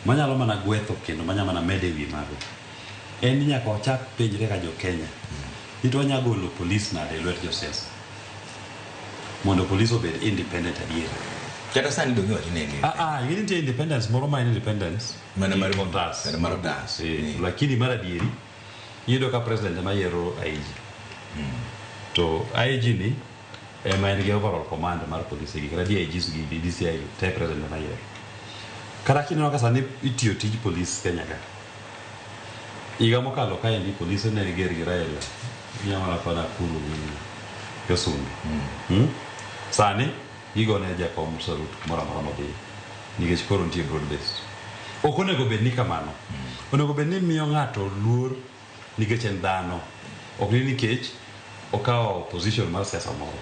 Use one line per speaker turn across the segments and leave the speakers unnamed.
manyalo mana gwetho kendo manyalo mana mede wi mago en nyaka ochak penjre ka jo Kenya ito nya golo police nade lwet josiasa mondo police obed independent adier
kata sani donge wach negi
you need independence moro ma independence
mana mar
das lakini mara dieri yido ka president ma yero IG to IG ni ema en gi overall command mar police gi kadi IG gi DCI te president ma yero kara kino ka sani itiyo tij police Kenya ka iga mokalo ka endi police ne ger gi Raila nyamala pana kulu Kasumbi sani igone jakom sarut mora modi nikech koro nitie broad based ok onego bed ni kamano onego bed ni miyo ng'ato luor nikech en dhano ok ni nikech okawo position mar siasa moro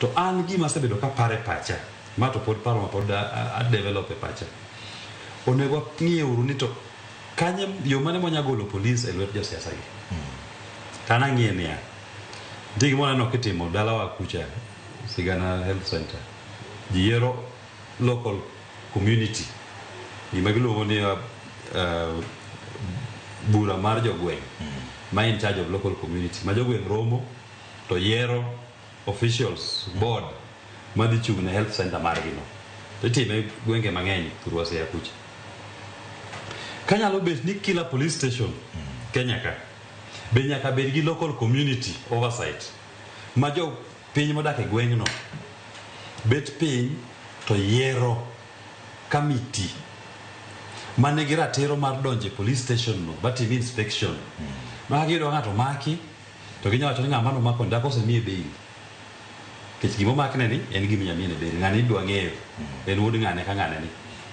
to an gima asebedo ka pare pacha ma to pod paro ma pod a develop e pacha onego ng'iye uru ni to kanye yo mane monya golo police e lwet josiasa gi kana ng'iye niya ndigi mona no kitimo dalawa kucha Sigana Health Center jiero local community gima giluongo ni bura mar jogweng ma in charge of local community ma jogweng romo to yiero officials board ma dhi chung' ne health center mar gino to itime gwenge mang'eny kurwase ya kucha kanyalo bet ni kila police station Kenya ka be nyaka bed gi local community oversight ma jo piny modak e gweng'no bet piny to yiero committee mane gi ratiro mar donje police station no batim inspection ma giyudo ng'ato maki to ginyawacho ni ng'ama no mako ndako osemiye bail kech gimo makne ni en gima nyamine bail ng'ani idwa ng'eyo en wuod ng'ane ka ng'ane ni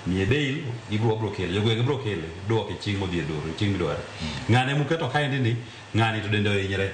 miye bail ibro kele jogweng' bro kele duoke chieng' modhi e doro chieng' midware ng'ane muketo kaendi ni ng'ani to dende ohinyre